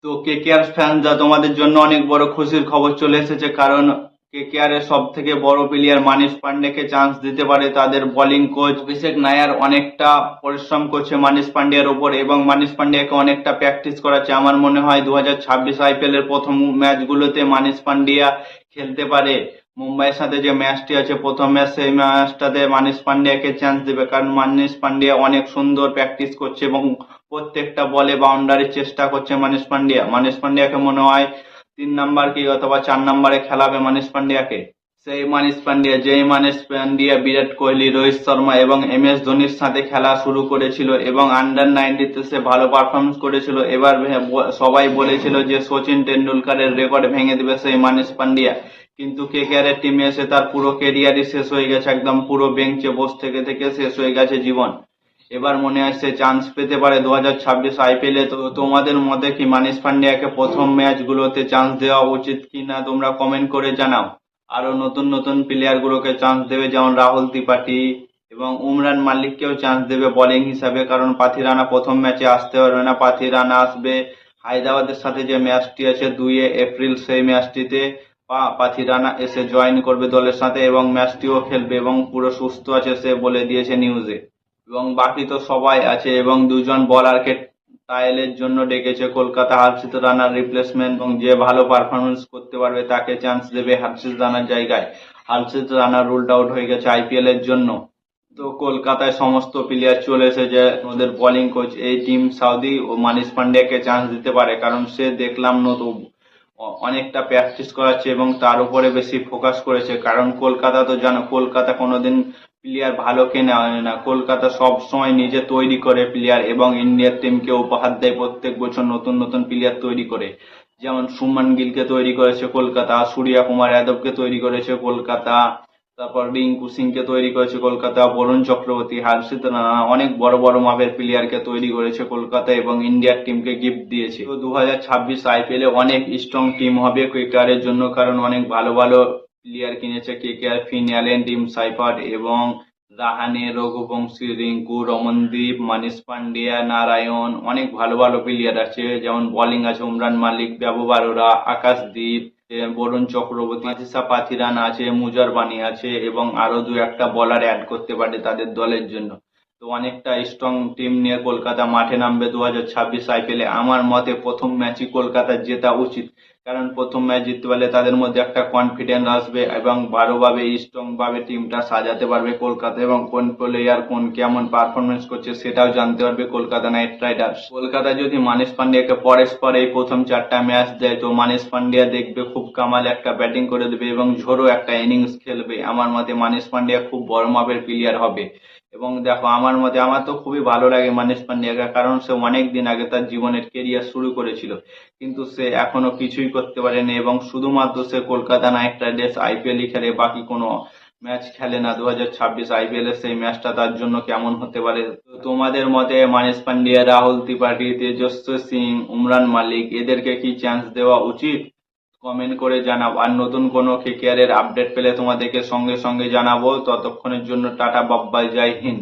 তো কেকেআর ফ্যানরা তোমাদের জন্য অনেক বড় খুশির খবর চলে এসেছে, কারণ কেকেআর এর সব থেকে বড় প্লেয়ার মানিশ পান্ডেকে চান্স দিতে পারে। তাদের বোলিং কোচ অভিষেক নায়ার অনেকটা পরিশ্রম করছে মানিশ পান্ডিয়ার উপর এবং মানিশ পান্ডিয়াকে অনেকটা প্র্যাকটিস করাচ্ছে। আমার মনে হয় 2026 আইপিএল এর প্রথম ম্যাচগুলোতে মানিশ পান্ডিয়া খেলতে পারে। মুম্বাইয়ের সাথে যে ম্যাচটি আছে প্রথম ম্যাচ, সেই ম্যাচটাতে মানিশ পান্ডিয়াকে চান্স দেবে, কারণ মানিশ পান্ডিয়া অনেক সুন্দর প্র্যাকটিস করছে এবং প্রত্যেকটা বলে বাউন্ডারির চেষ্টা করছে মানিশ পান্ডিয়া। মানিশ পান্ডিয়াকে মনে হয় 3 নাম্বার কি অথবা 4 নাম্বারে খেলাবে মানিশ পান্ডিয়াকে। সেই মানিশ পান্ডিয়া, যেই মানিশ পান্ডিয়া বিরাট কোহলি, রোহিত শর্মা এবং এমএস ধোনির সাথে খেলা শুরু করেছিল এবং আন্ডার 19-তে সে ভালো পারফরমেন্স করেছিল। এবার সবাই বলেছিল যে সচিন টেন্ডুলকারের রেকর্ড ভেঙে দেবে সেই মানিশ পান্ডিয়া, কিন্তু কেকেআর এর টিমে এসে তার পুরো কেরিয়ারই শেষ হয়ে গেছে, একদম পুরো বেঞ্চে বসে থেকে থেকে শেষ হয়ে গেছে জীবন। এবার মনে হয় সে চান্স পেতে পারে 2026 আইপিএলে। তো তোমাদের মতে কি মানিশ পান্ডিয়াকে প্রথম ম্যাচ গুলোতে চান্স দেওয়া উচিত কিনা তোমরা কমেন্ট করে জানাও। আরো নতুন নতুন প্লেয়ার গুলোকে চান্স দেবে, যেমন রাহুল ত্রিপাঠী এবং উমরান মালিককেও চান্স দেবে বোলিং হিসাবে, কারণ পাথি রানা প্রথম ম্যাচে আসতে পারবে না। পাথি রানা আসবে হায়দ্রাবাদের সাথে যে ম্যাচটি আছে 2 এপ্রিল, সেই ম্যাচটিতে পাথি রানা এসে জয়েন করবে দলের সাথে এবং ম্যাচটিও খেলবে এবং পুরো সুস্থ আছে সে বলে দিয়েছে নিউজে। এবং বাকি তো সবাই আছে এবং দুজন বোলারকে ট্রায়ালের জন্য ডেকেছে কলকাতা, হর্ষিত রানার রিপ্লেসমেন্ট, এবং যে ভালো পারফরমেন্স করতে পারবে তাকে চান্স দেবে হর্ষিত রানার জায়গায়। হর্ষিত রানা রুলড আউট হয়ে গেছে আইপিএল এর জন্য। তো কলকাতায় সমস্ত প্লেয়ার চলে এসেছে, ওদের বোলিং কোচ এই টিম সাউদি ও মানিশ পান্ডিয়াকে চান্স দিতে পারে, কারণ সে দেখলাম নতুন অনেকটা প্র্যাকটিস করাচ্ছে এবং তার উপরে বেশি ফোকাস করেছে। কারণ কলকাতা তো জানো, কলকাতা কোনোদিন প্লেয়ার ভালো কেনা হয় না, কলকাতা সব সময় নিজে তৈরি করে প্লেয়ার এবং ইন্ডিয়ার টিমকে উপহার দেয় প্রত্যেক বছর নতুন নতুন প্লেয়ার তৈরি করে। যেমন সুমন গিলকে তৈরি করেছে কলকাতা, সূর্যা কুমার যাদবকে তৈরি করেছে কলকাতা, তারপর রিঙ্কু সিংকে তৈরি করেছে কলকাতা, বরুণ চক্রবর্তী, হর্ষিত রানা, অনেক বড় বড় মাপের প্লেয়ারকে তৈরি করেছে কলকাতা এবং ইন্ডিয়ার টিমকে গিফট দিয়েছে। তো 2026 আইপিএল এ অনেক স্ট্রং টিম হবে কেকেআর এর জন্য, কারণ অনেক ভালো ভালো প্লেয়ার কিনেছে KKR. Finn Allen, Tim Seifert এবং রাহানে, রঘুবংশী, রিঙ্কু, রমনদীপ, মানিশ পান্ডিয়া, নারায়ণ, অনেক ভালো ভালো প্লেয়ার আছে। যেমন বোলিং আছে উমরান মালিক, ব্যাবো বারোরা, আকাশদীপ, বরুণ চক্রবর্তী, মাথিসা পাথিরান আছে, মুজার বানি আছে এবং আরো 2-1টা বোলার অ্যাড করতে পারে তাদের দলের জন্য। তো অনেকটা স্ট্রং টিম নিয়ে কলকাতা মাঠে নামবে 2026 আইপিএলে। আমার মতে প্রথম ম্যাচই কলকাতার জেতা উচিত, কারণ প্রথম ম্যাচ জিততে পারলে তাদের মধ্যে একটা কনফিডেন্স আসবে এবং ভালোভাবে স্ট্রং ভাবে টিমটা সাজাতে পারবে কলকাতা, এবং কোন প্লেয়ার কোন কেমন পারফরমেন্স করছে সেটাও জানতে পারবে কলকাতা নাইট রাইডার্স। কলকাতা যদি মানিশ পান্ডিয়াকে পরস্পর এই প্রথম 4টা ম্যাচ দেয়, তো মানিশ পান্ডিয়া দেখবে খুব কামাল একটা ব্যাটিং করে দেবে এবং ঝোড়ো একটা ইনিংস খেলবে। আমার মতে মানিশ পান্ডিয়া খুব বড় মাপের প্লেয়ার হবে। এবং দেখো, আমার মতে আমার তো খুবই ভালো লাগে মানিশ পান্ডিয়াকে, কারণ সে অনেক দিন আগে তার জীবনের কেরিয়ার শুরু করেছিল, কিন্তু সে এখনো কিছুই করতে পারেনি এবং শুধুমাত্র সে কলকাতা নাইট রাইডার্স আইপিএলই খেলে, বাকি কোনো ম্যাচ খেলে না। 2026 আইপিএল এর সেই ম্যাচটা তার জন্য কেমন হতে পারে। তো তোমাদের মতে মানিশ পান্ডিয়া, রাহুল ত্রিপাঠী, তেজস্বী সিং, উমরান মালিক এদেরকে কি চান্স দেওয়া উচিত? কমেন্ট করে জানাও। আর নতুন কোনো কেকেআর এর আপডেট পেলে তোমাদেরকে সঙ্গে সঙ্গে জানাবো। ততক্ষণের জন্য টাটা, বাই বাই, জয় হিন্দ।